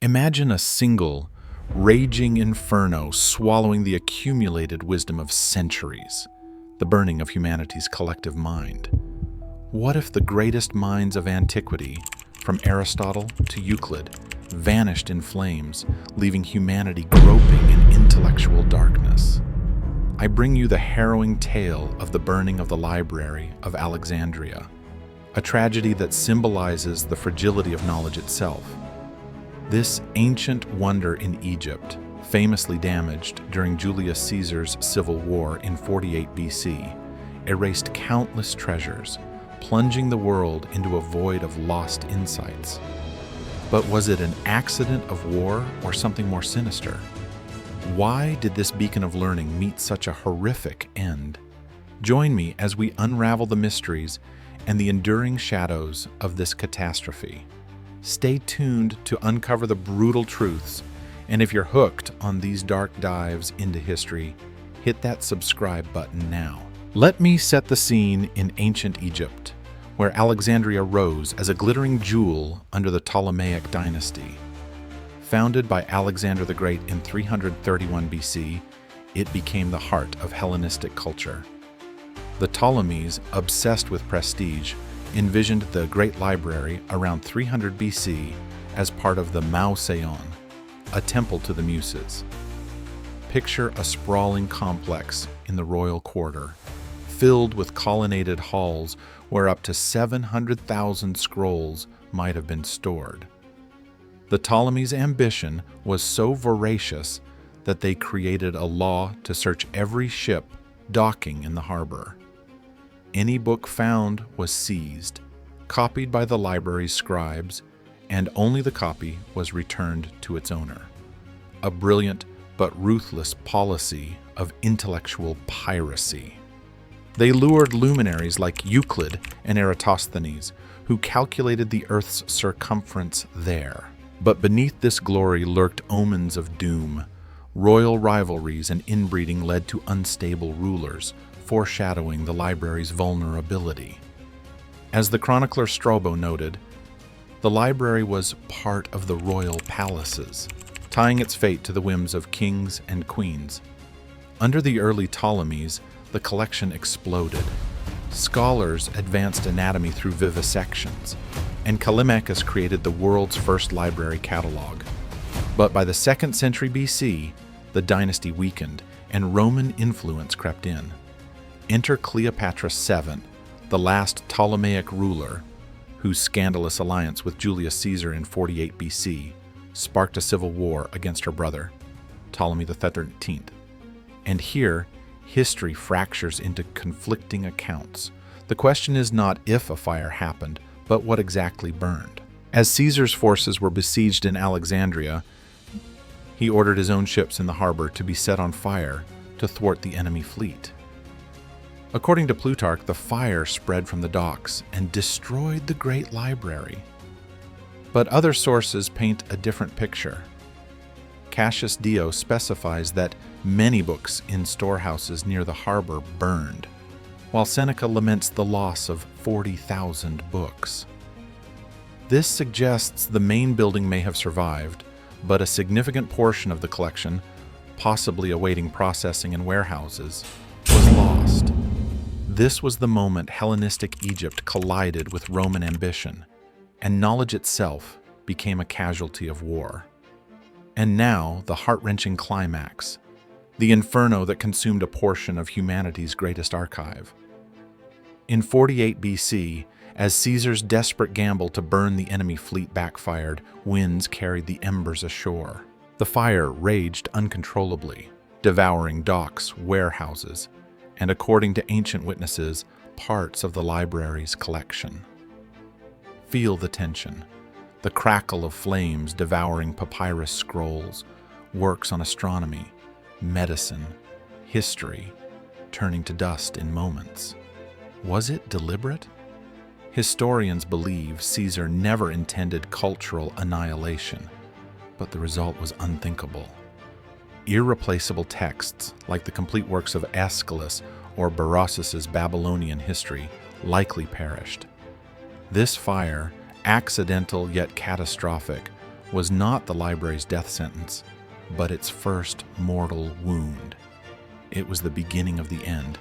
Imagine a single, raging inferno swallowing the accumulated wisdom of centuries, the burning of humanity's collective mind. What if the greatest minds of antiquity, from Aristotle to Euclid, vanished in flames, leaving humanity groping in intellectual darkness? I bring you the harrowing tale of the burning of the Library of Alexandria, a tragedy that symbolizes the fragility of knowledge itself. This ancient wonder in Egypt, famously damaged during Julius Caesar's civil war in 48 BC, erased countless treasures, plunging the world into a void of lost insights. But was it an accident of war or something more sinister? Why did this beacon of learning meet such a horrific end? Join me as we unravel the mysteries and the enduring shadows of this catastrophe. Stay tuned to uncover the brutal truths, and if you're hooked on these dark dives into history, hit that subscribe button now. Let me set the scene in ancient Egypt, where Alexandria rose as a glittering jewel under the Ptolemaic dynasty. Founded by Alexander the Great in 331 BC, it became the heart of Hellenistic culture. The Ptolemies, obsessed with prestige, envisioned the Great Library around 300 BC as part of the Mauseon, a temple to the Muses. Picture a sprawling complex in the royal quarter, filled with colonnaded halls where up to 700,000 scrolls might have been stored. The Ptolemies' ambition was so voracious that they created a law to search every ship docking in the harbor. Any book found was seized, copied by the library's scribes, and only the copy was returned to its owner. A brilliant but ruthless policy of intellectual piracy. They lured luminaries like Euclid and Eratosthenes, who calculated the Earth's circumference there. But beneath this glory lurked omens of doom. Royal rivalries and inbreeding led to unstable rulers, foreshadowing the library's vulnerability. As the chronicler Strabo noted, the library was part of the royal palaces, tying its fate to the whims of kings and queens. Under the early Ptolemies, the collection exploded. Scholars advanced anatomy through vivisections, and Callimachus created the world's first library catalog. But by the 2nd century BC, the dynasty weakened, and Roman influence crept in. Enter Cleopatra VII, the last Ptolemaic ruler, whose scandalous alliance with Julius Caesar in 48 BC sparked a civil war against her brother, Ptolemy XIII. And here, history fractures into conflicting accounts. The question is not if a fire happened, but what exactly burned. As Caesar's forces were besieged in Alexandria, he ordered his own ships in the harbor to be set on fire to thwart the enemy fleet. According to Plutarch, the fire spread from the docks and destroyed the great library. But other sources paint a different picture. Cassius Dio specifies that many books in storehouses near the harbor burned, while Seneca laments the loss of 40,000 books. This suggests the main building may have survived, but a significant portion of the collection, possibly awaiting processing in warehouses, was lost. This was the moment Hellenistic Egypt collided with Roman ambition, and knowledge itself became a casualty of war. And now, the heart-wrenching climax, the inferno that consumed a portion of humanity's greatest archive. In 48 BC, as Caesar's desperate gamble to burn the enemy fleet backfired, winds carried the embers ashore. The fire raged uncontrollably, devouring docks, warehouses, and according to ancient witnesses, parts of the library's collection. Feel the tension, the crackle of flames devouring papyrus scrolls, works on astronomy, medicine, history, turning to dust in moments. Was it deliberate? Historians believe Caesar never intended cultural annihilation, but the result was unthinkable. Irreplaceable texts, like the complete works of Aeschylus or Berossus's Babylonian history, likely perished. This fire, accidental yet catastrophic, was not the library's death sentence, but its first mortal wound. It was the beginning of the end,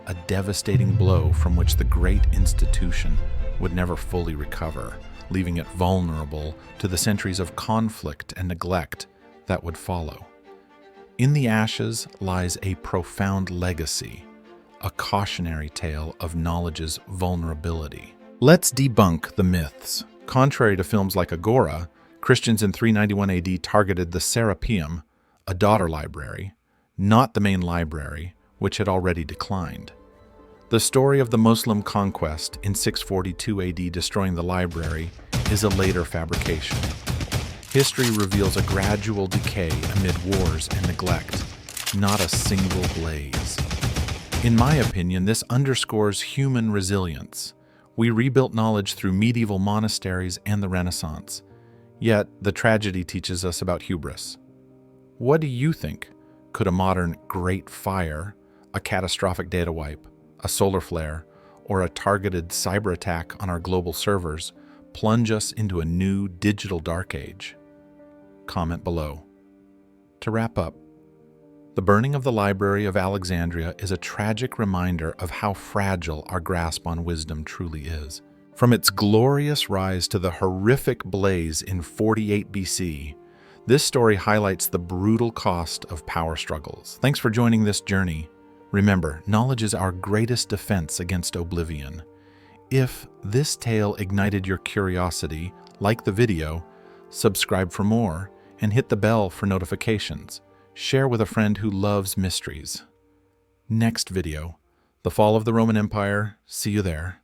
a devastating blow from which the great institution would never fully recover, leaving it vulnerable to the centuries of conflict and neglect that would follow. In the ashes lies a profound legacy, a cautionary tale of knowledge's vulnerability. Let's debunk the myths. Contrary to films like Agora, Christians in 391 AD targeted the Serapeum, a daughter library, not the main library, which had already declined. The story of the Muslim conquest in 642 AD destroying the library is a later fabrication. History reveals a gradual decay amid wars and neglect, not a single blaze. In my opinion, this underscores human resilience. We rebuilt knowledge through medieval monasteries and the Renaissance. Yet, the tragedy teaches us about hubris. What do you think? Could a modern Great Fire, a catastrophic data wipe, a solar flare, or a targeted cyber attack on our global servers plunge us into a new digital dark age? Comment below. To wrap up, the burning of the Library of Alexandria is a tragic reminder of how fragile our grasp on wisdom truly is. From its glorious rise to the horrific blaze in 48 BC, this story highlights the brutal cost of power struggles. Thanks for joining this journey. Remember, knowledge is our greatest defense against oblivion. If this tale ignited your curiosity, like the video, subscribe for more, and hit the bell for notifications. Share with a friend who loves mysteries. Next video, the fall of the Roman Empire. See you there.